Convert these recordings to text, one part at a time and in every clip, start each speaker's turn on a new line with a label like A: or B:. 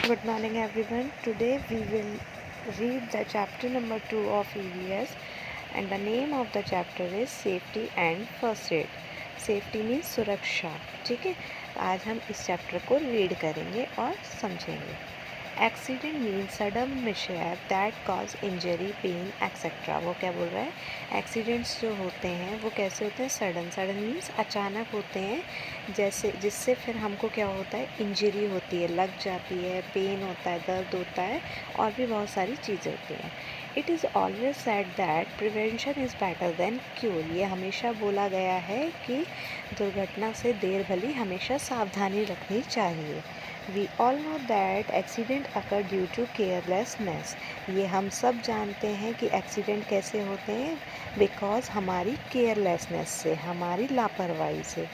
A: Good morning everyone. Today we will read the chapter number 2 of EVS and the name of the chapter is Safety and First Aid. Safety means सुरक्षा. ठीक है, आज हम इस chapter को read करेंगे और समझेंगे. Accident means sudden mishap that cause injury pain etcetera. वो क्या बोल रहा है, एक्सीडेंट्स जो होते हैं वो कैसे होते हैं, सडन मीन्स अचानक होते हैं, जैसे जिससे फिर हमको क्या होता है, इंजरी होती है, लग जाती है, पेन होता है, दर्द होता है और भी बहुत सारी चीज़ें होती हैं. It is always said that prevention is better than cure. ये हमेशा बोला गया है कि दुर्घटना से देर भली हमेशा सावधानी रखनी चाहिए. We all know that accident occur due to carelessness. ये हम सब जानते हैं कि एक्सीडेंट कैसे होते हैं, बिकॉज हमारी केयरलेसनेस से, हमारी लापरवाही से.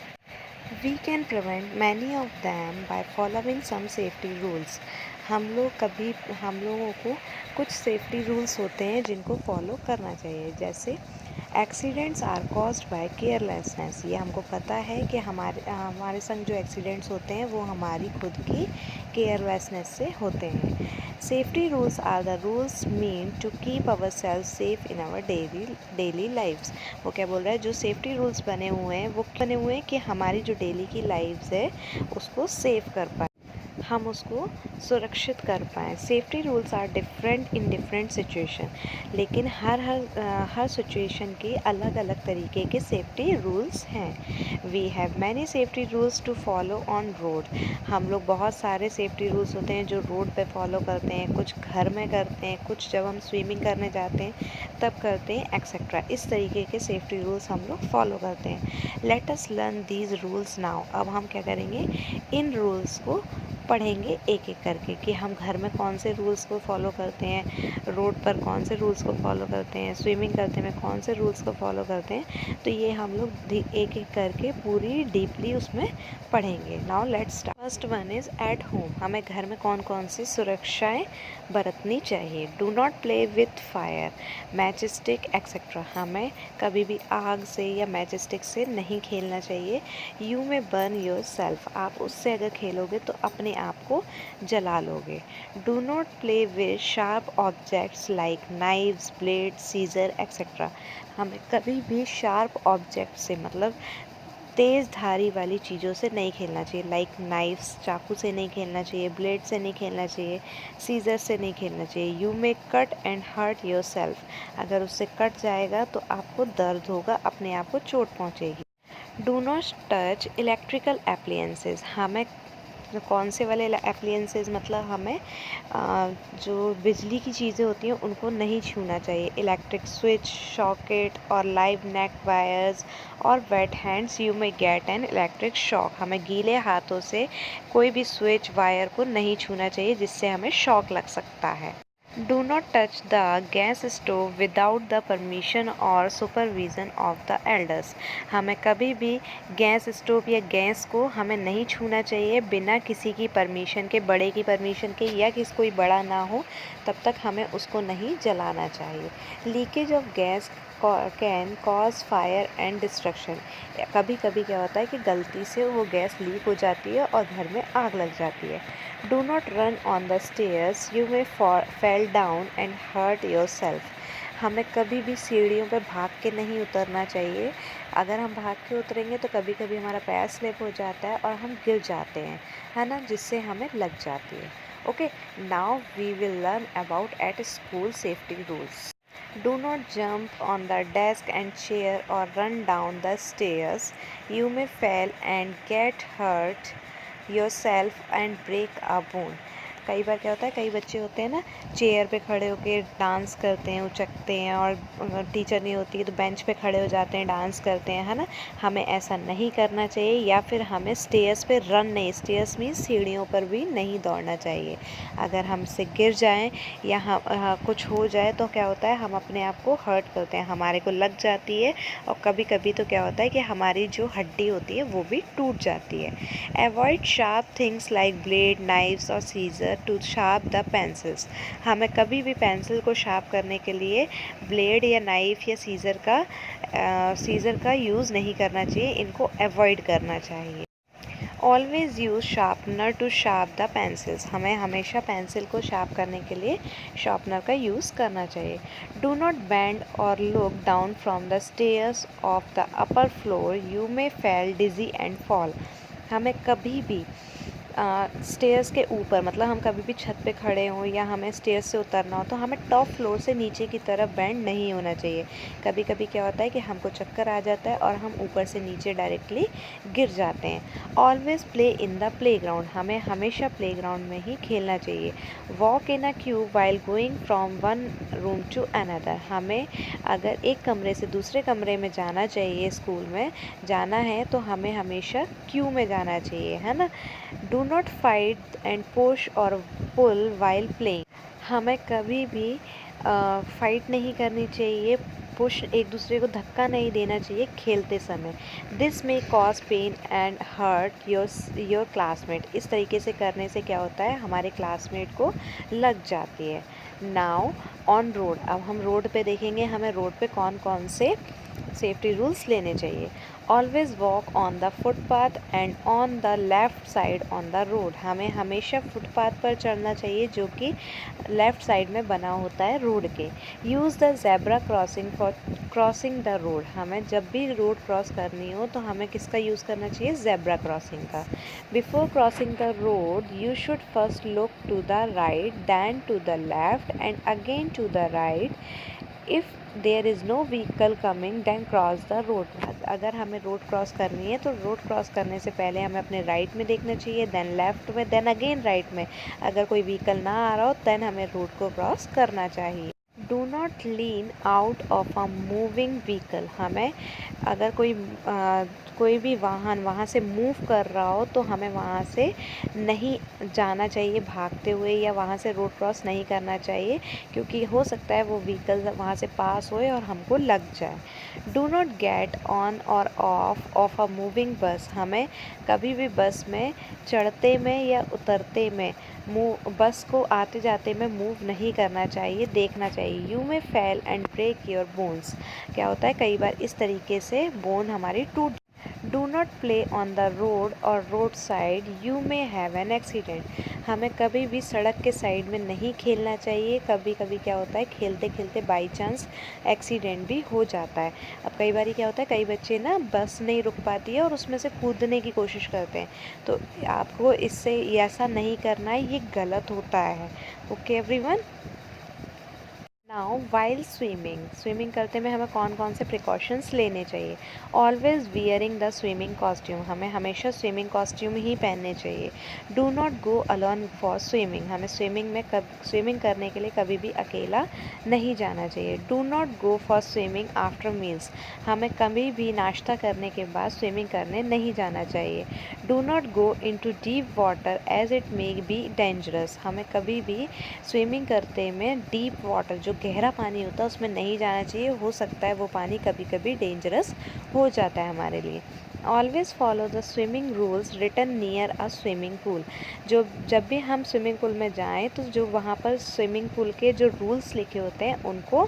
A: We can prevent many of them by following some safety rules. हम लोगों को कुछ सेफ्टी रूल्स होते हैं जिनको फॉलो करना चाहिए. जैसे accidents are caused by carelessness. ये हमको पता है कि हमारे संग जो एक्सीडेंट्स होते हैं वो हमारी खुद की केयरलेसनेस से होते हैं. Safety rules are the rules mean to keep our self safe in our daily lifes. वो क्या बोल रहा है, जो सेफ्टी रूल्स बने हुए हैं कि हमारी जो डेली की लाइफ्स है उसको सेफ कर पाए, हम उसको सुरक्षित कर पाएँ. Safety rules are different in different situation. लेकिन हर सिचुएशन के अलग अलग तरीके के सेफ्टी रूल्स हैं. We have many safety rules to follow on road. हम लोग बहुत सारे सेफ्टी रूल्स होते हैं जो रोड पे फॉलो करते हैं, कुछ घर में करते हैं, कुछ जब हम स्विमिंग करने जाते हैं तब करते हैं एक्सेट्रा. इस तरीके के सेफ्टी रूल्स हम लोग फॉलो करते हैं. Let us learn these rules now. अब हम क्या करेंगे, इन रूल्स को पढ़ेंगे एक एक करके कि हम घर में कौन से रूल्स को फॉलो करते हैं, रोड पर कौन से रूल्स को फॉलो करते हैं, स्विमिंग करते में कौन से रूल्स को फॉलो करते हैं. तो ये हम लोग एक एक करके पूरी डीपली उसमें पढ़ेंगे. Now let's start. First one is at home. हमें घर में कौन कौन सी सुरक्षाएं बरतनी चाहिए. Do not play with fire, match stick etcetera. हमें कभी भी आग से या मैच स्टिक से नहीं खेलना चाहिए. यू में बर्न योर सेल्फ. आप उससे अगर खेलोगे तो अपने आप को जला लोगे. Do not play with sharp objects like knives, blade, scissor etcetera. हमें कभी भी शार्प ऑब्जेक्ट से, मतलब तेज़ धारी वाली चीज़ों से नहीं खेलना चाहिए. लाइक नाइफ्स, चाकू से नहीं खेलना चाहिए, ब्लेड से नहीं खेलना चाहिए, सीजर से नहीं खेलना चाहिए. You may cut and hurt your self. अगर उससे कट जाएगा तो आपको दर्द होगा, अपने आप को चोट पहुँचेगी. Do not touch electrical appliances. हमें कौन से वाले एप्लियंसेस, मतलब हमें जो बिजली की चीज़ें होती हैं उनको नहीं छूना चाहिए. इलेक्ट्रिक स्विच, सॉकेट और लाइव नेक वायर्स और वेट हैंड्स यू में गेट एन इलेक्ट्रिक शॉक. हमें गीले हाथों से कोई भी स्विच वायर को नहीं छूना चाहिए जिससे हमें शॉक लग सकता है. Do not touch the gas stove without the permission और सुपरविज़न ऑफ द एल्डर्स. हमें कभी भी गैस स्टोव या गैस को हमें नहीं छूना चाहिए बिना किसी की परमिशन के, बड़े की परमिशन के, या किसी कोई बड़ा ना हो तब तक हमें उसको नहीं जलाना चाहिए. Leakage of gas can cause fire and destruction. कभी कभी क्या होता है कि गलती से वो गैस लीक हो जाती है और घर में आग लग जाती है. Do not run on the stairs, you may fell down and hurt your self. हमें कभी भी सीढ़ियों पर भाग के नहीं उतरना चाहिए. अगर हम भाग के उतरेंगे तो कभी कभी हमारा पैर स्लिप हो जाता है और हम गिर जाते हैं, है ना, जिससे हमें लग जाती है. Okay, now we will learn about at school safety rules. Do not jump on the desk and chair or run down the stairs. You may fall and get hurt yourself and break a bone. कई बार क्या होता है, कई बच्चे होते हैं ना, chair पे खड़े होकर डांस करते हैं, उचकते हैं, और टीचर नहीं होती है तो बेंच पे खड़े हो जाते हैं, डांस करते हैं, है ना. हमें ऐसा नहीं करना चाहिए. या फिर हमें स्टेयर्स पे रन नहीं, स्टेयर्स मीन्स सीढ़ियों पर भी नहीं दौड़ना चाहिए. अगर हमसे गिर जाएं या कुछ हो जाए तो क्या होता है, हम अपने आप को हर्ट करते हैं, हमारे को लग जाती है, और कभी कभी तो क्या होता है कि हमारी जो हड्डी होती है वो भी टूट जाती है. Avoid sharp things like blade, knifes और scissor to sharp the pencils. हमें कभी भी पेंसिल को शार्प करने के लिए ब्लेड या नाइफ या सीज़र का यूज़ नहीं करना चाहिए. इनको अवॉइड करना चाहिए. Always use sharpener to sharp the pencils, हमें हमेशा पेंसिल को शार्प करने के लिए शार्पनर का यूज़ करना चाहिए। डू नॉट बेंड और look down from the stairs of the upper floor, you may feel dizzy and fall. हमें कभी भी स्टेयर्स के ऊपर, मतलब हम कभी भी छत पे खड़े हों या हमें स्टेयर्स से उतरना हो, तो हमें टॉप फ्लोर से नीचे की तरफ बेंड नहीं होना चाहिए। कभी कभी क्या होता है कि हमको चक्कर आ जाता है और हम ऊपर से नीचे डायरेक्टली गिर जाते हैं। Always play in the playground, हमें हमेशा प्लेग्राउंड में ही खेलना चाहिए। Walk in a queue while going from one room to another, हमें अगर एक कमरे से दूसरे कमरे में जाना चाहिए, स्कूल में जाना है तो हमें हमेशा क्यू में जाना चाहिए, है ना। Do not fight and push और पुल वाइल प्लेइंग, हमें कभी भी फाइट नहीं करनी चाहिए, पुश एक दूसरे को धक्का नहीं देना चाहिए खेलते समय। This may cause pain and hurt your classmate, इस तरीके से करने से क्या होता है, हमारे क्लासमेट को लग जाती है। नाउ ऑन रोड, अब हम रोड पे देखेंगे हमें रोड पे कौन कौन से सेफ्टी रूल्स लेने चाहिए। Always walk on the footpath and on the left side on the road, हमें हमेशा फुटपाथ पर चढ़ना चाहिए जो कि लेफ़्ट साइड में बना होता है रोड के। Use the zebra crossing for crossing the road, हमें जब भी रोड क्रॉस करनी हो तो हमें किसका यूज़ करना चाहिए, ज़ेब्रा क्रॉसिंग का। Before crossing the road you should first look to the right then to the left and again to the right. If there is no vehicle coming then cross the road, अगर हमें road cross करनी है तो road cross करने से पहले हमें अपने राइट में देखना चाहिए, देन लेफ़्ट में, देन अगेन राइट में। अगर कोई व्हीकल ना आ रहा हो देन हमें रोड को क्रॉस करना चाहिए। Do not lean out of a moving vehicle, हमें अगर कोई भी वाहन वहाँ से मूव कर रहा हो तो हमें वहाँ से नहीं जाना चाहिए भागते हुए, या वहाँ से रोड क्रॉस नहीं करना चाहिए, क्योंकि हो सकता है वो व्हीकल वहाँ से पास होए और हमको लग जाए। डू नॉट गेट ऑन और ऑफ अ मूविंग बस, हमें कभी भी बस में चढ़ते में या उतरते में बस को आते जाते में मूव नहीं करना चाहिए, देखना चाहिए। You may fail and break your bones, क्या होता है कई बार इस तरीके से बोन हमारी टूट। Do not play on the road और road side, you may have an accident, हमें कभी भी सड़क के साइड में नहीं खेलना चाहिए। कभी कभी क्या होता है खेलते खेलते बाई चांस एक्सीडेंट भी हो जाता है। अब कई बार क्या होता है, कई बच्चे ना बस नहीं रुक पाती है और उसमें से कूदने की कोशिश करते हैं, तो आपको इससे ऐसा नहीं करना है, ये गलत होता है। Okay everyone. Now while swimming करते में हमें कौन कौन से प्रिकॉशंस लेने चाहिए। Always wearing the swimming costume, हमें हमेशा स्विमिंग कॉस्ट्यूम ही पहनने चाहिए। Do not go alone for swimming, हमें स्विमिंग करने के लिए कभी भी अकेला नहीं जाना चाहिए। Do not go for swimming after meals, हमें कभी भी नाश्ता करने के बाद स्विमिंग करने नहीं जाना चाहिए। Do not go into deep water as it may be dangerous, हमें कभी भी स्विमिंग करते में डीप वाटर जो गहरा पानी होता है उसमें नहीं जाना चाहिए, हो सकता है वो पानी कभी कभी डेंजरस हो जाता है हमारे लिए। Always follow the swimming rules written near a swimming pool, जब भी हम स्विमिंग पूल में जाएं तो जो वहाँ पर स्विमिंग पूल के जो रूल्स लिखे होते हैं उनको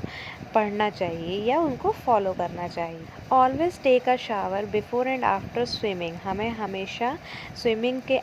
A: पढ़ना चाहिए या उनको फॉलो करना चाहिए। Always take a shower before and after swimming, हमें हमेशा स्विमिंग के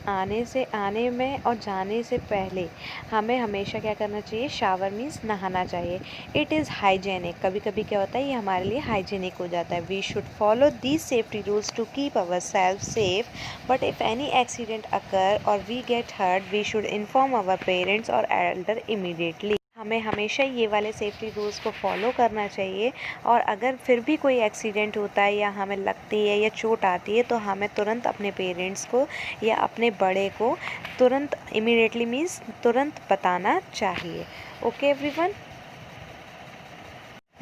A: आने में और जाने से पहले हमें हमेशा क्या करना चाहिए, शावर मीन्स नहाना चाहिए। इट इज़ हाइजेनिक, कभी कभी क्या होता है ये हमारे लिए हाइजेनिक हो जाता है। We should follow these safety rules to keep our self safe, but if any accident occur और we get hurt we should inform our parents और एल्डर इमीडिएटली, हमें हमेशा ये वाले सेफ्टी रूल्स को फॉलो करना चाहिए। और अगर फिर भी कोई एक्सीडेंट होता है या हमें लगती है या चोट आती है तो हमें तुरंत अपने पेरेंट्स को या अपने बड़े को तुरंत इमीडिएटली मीन्स तुरंत बताना चाहिए। Okay everyone.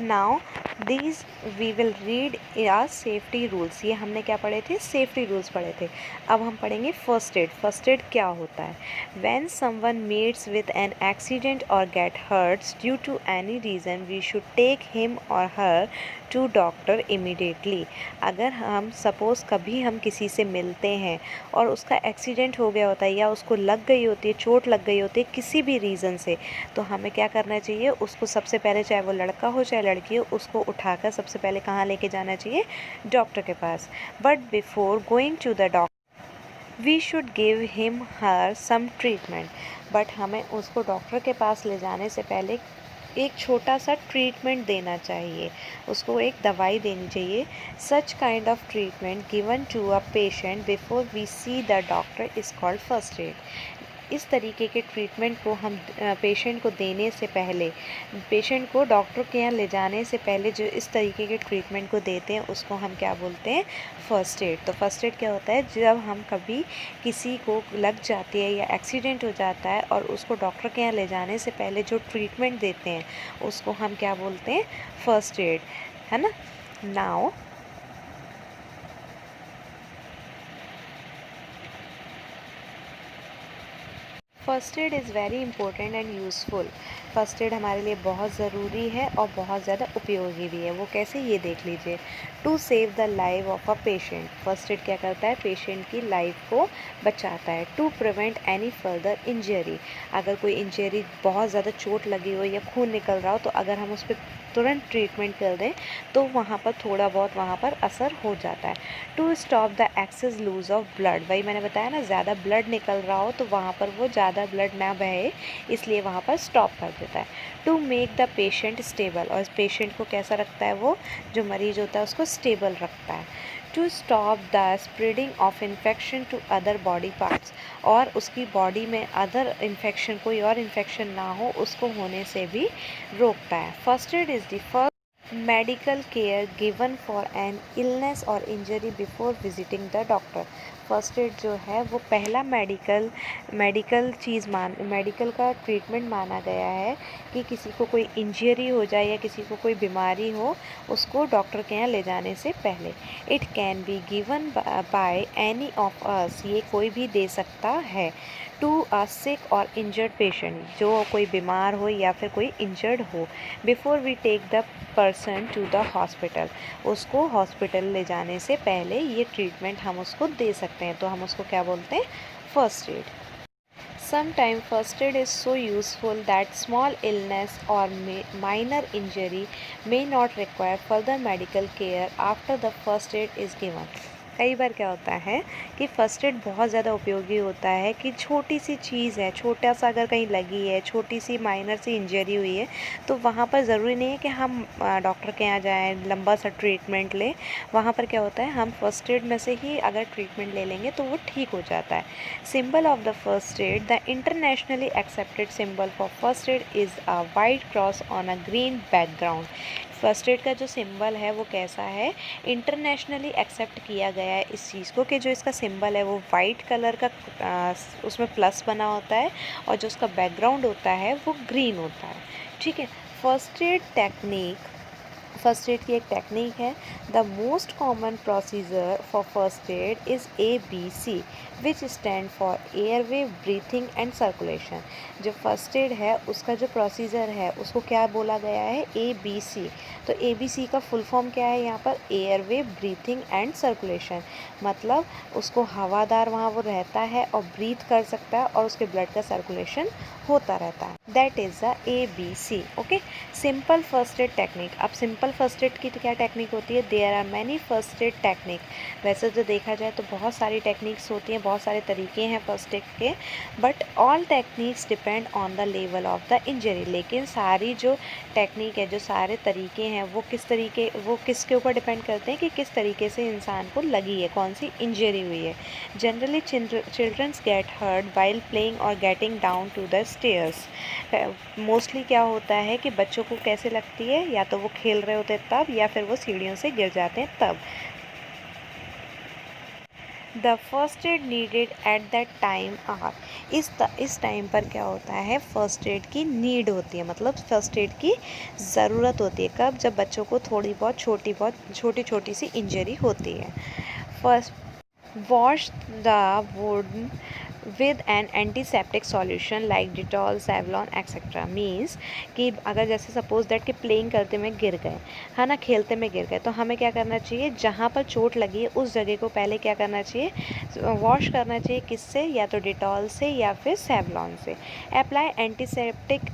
A: Now these we will read या सेफ्टी रूल्स, ये हमने क्या पढ़े थे, सेफ्टी रूल्स पढ़े थे। अब हम पढ़ेंगे फर्स्ट एड। फर्स्ट एड क्या होता है। When someone meets with an accident और get hurts due to any reason we should take him और हर टू डॉक्टर इमीडिएटली, अगर हम सपोज़ कभी हम किसी से मिलते हैं और उसका एक्सीडेंट हो गया होता है या उसको लग गई होती है, चोट लग गई होती है किसी भी रीज़न से, तो हमें क्या करना चाहिए, उसको सबसे पहले चाहे वो लड़का हो चाहे लड़की हो उसको उठाकर सबसे पहले कहाँ लेके जाना चाहिए, डॉक्टर के पास। But before going to the doctor we should give him her some treatment, but हमें उसको डॉक्टर के पास ले जाने से पहले एक छोटा सा ट्रीटमेंट देना चाहिए, उसको एक दवाई देनी चाहिए। Such kind of treatment given to a patient before we see the doctor is called first aid. इस तरीके के ट्रीटमेंट को हम पेशेंट को देने से पहले, पेशेंट को डॉक्टर के यहाँ ले जाने से पहले जो इस तरीके के ट्रीटमेंट को देते हैं उसको हम क्या बोलते हैं, फ़र्स्ट एड। तो फर्स्ट एड क्या होता है, जब हम कभी किसी को लग जाती है या एक्सीडेंट हो जाता है और उसको डॉक्टर के यहाँ ले जाने से पहले जो ट्रीटमेंट देते हैं उसको हम क्या बोलते हैं, फर्स्ट एड, है ना। Now first aid is very important and useful. First aid हमारे लिए बहुत ज़रूरी है और बहुत ज़्यादा उपयोगी भी है। वो कैसे, ये देख लीजिए। To save the life of a patient, first aid क्या करता है, पेशेंट की लाइफ को बचाता है। To prevent any further injury, अगर कोई इंजरी, बहुत ज़्यादा चोट लगी हो या खून निकल रहा हो, तो अगर हम उस पर तुरंत ट्रीटमेंट कर दें तो वहाँ पर थोड़ा बहुत वहाँ पर असर हो जाता है। To stop the excess loss of blood, वही मैंने बताया ना, ज़्यादा ब्लड निकल रहा हो तो वहाँ पर वो ज़्यादा ब्लड ना बहे, इसलिए वहाँ पर स्टॉप कर देता है। To make the patient stable, और पेशेंट को कैसा रखता है, वो जो मरीज होता है उसको स्टेबल रखता है। To stop the spreading of infection to other body parts, और उसकी बॉडी में अदर इन्फेक्शन, कोई और इन्फेक्शन ना हो उसको होने से भी रोकता है। First aid is the first medical care given for an illness और injury before visiting the doctor. First aid जो है वो पहला मेडिकल का ट्रीटमेंट माना गया है कि किसी को कोई इंजरी हो जाए या किसी को कोई बीमारी हो, उसको डॉक्टर के यहाँ ले जाने से पहले। It can be given by any of us, ये कोई भी दे सकता है। टू अ सिक और इंजर्ड पेशेंट, जो कोई बीमार हो या फिर कोई इंजर्ड हो, before we take the person to the hospital, उसको हॉस्पिटल ले जाने से पहले ये ट्रीटमेंट हम उसको दे सकते हैं, तो हम उसको क्या बोलते हैं, first aid. Sometimes first aid is so useful that small illness or minor injury may not require further medical care after the first aid is given. कई बार क्या होता है कि फ़र्स्ट एड बहुत ज़्यादा उपयोगी होता है कि छोटी सी चीज़ है, छोटा सा अगर कहीं लगी है, छोटी सी माइनर सी इंजरी हुई है, तो वहाँ पर ज़रूरी नहीं है कि हम डॉक्टर के यहाँ जाएँ, लंबा सा ट्रीटमेंट लें। वहाँ पर क्या होता है, हम फर्स्ट एड में से ही अगर ट्रीटमेंट ले लेंगे तो वो ठीक हो जाता है। Symbol of the first add, the internationally accepted symbol for first aid is a white cross on a green background. First aid का जो सिंबल है वो कैसा है, इंटरनेशनली एक्सेप्ट किया गया है इस चीज़ को, कि जो इसका सिंबल है वो वाइट कलर का उसमें प्लस बना होता है और जो उसका बैकग्राउंड होता है वो ग्रीन होता है। ठीक है। First aid technique, first aid की एक टेक्निक है। The most common procedure for first aid is ABC, which stand for airway, breathing and circulation. जो फर्स्ट एड है उसका जो प्रोसीजर है उसको क्या बोला गया है, ABC। तो ABC का फुल फॉर्म क्या है यहाँ पर, एयरवे, ब्रीथिंग एंड सर्कुलेशन। मतलब उसको हवादार वहाँ वो रहता है और ब्रीथ कर सकता है और उसके ब्लड का सर्कुलेशन होता रहता है। That is the ABC। Okay. Simple first aid technique, अब सिंपल फर्स्ट एड की क्या टेक्निक होती है, there are many first aid technique. वैसे जो देखा जाए तो बहुत सारी टेक्निक्स होती हैं, बहुत सारे तरीके हैं फर्स्ट एड के, but all techniques depend on the level of the injury. लेकिन सारी जो टेक्निक है, जो सारे तरीके हैं, वो किसके ऊपर डिपेंड करते हैं कि किस तरीके से इंसान को लगी है, कौन सी इंजरी हुई है। Generally childrens get hurt while playing और getting down to the stairs. Mostly क्या होता है कि बच्चों को कैसे लगती है, या तो वो खेल रहे होते हैं तब, या फिर वो सीढ़ियों से गिर जाते हैं तब। The first aid needed at that time are, इस टाइम पर क्या होता है, फर्स्ट एड की नीड होती है, मतलब फर्स्ट एड की ज़रूरत होती है। कब, जब बच्चों को थोड़ी बहुत छोटी सी इंजरी होती है। First, wash the wound with N antiseptic solution like Dettol, Savlon etcetera. Means कि अगर जैसे सपोज दैट कि प्लेइंग करते में गिर गए, है ना, खेलते में गिर गए, तो हमें क्या करना चाहिए, जहाँ पर चोट लगी है उस जगह को पहले क्या करना चाहिए, वॉश करना चाहिए। किससे, या तो डिटॉल से या फिर सेवलॉन से। Apply antiseptic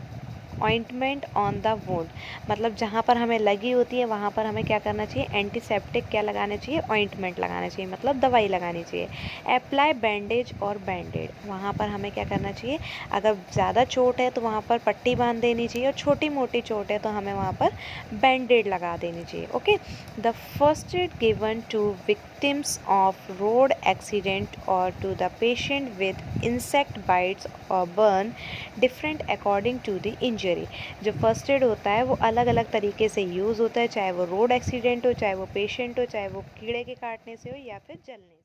A: ointment on the wound, मतलब जहाँ पर हमें लगी होती है वहाँ पर हमें क्या करना चाहिए, एंटीसेप्टिक क्या लगाना चाहिए, ऑइंटमेंट लगाना चाहिए, मतलब दवाई लगानी चाहिए। अप्लाई बैंडेज और बैंडेड, वहाँ पर हमें क्या करना चाहिए, अगर ज़्यादा चोट है तो वहाँ पर पट्टी बांध देनी चाहिए, और छोटी मोटी चोट है तो हमें वहाँ पर बैंडेड लगा देनी चाहिए। Okay, the first aid given to victims of road accident or to the patient with insect bites or burn different according to the injury। जो फर्स्ट एड होता है वो अलग अलग तरीके से यूज़ होता है, चाहे वो रोड एक्सीडेंट हो, चाहे वो पेशेंट हो, चाहे वो कीड़े के काटने से हो या फिर जलने से।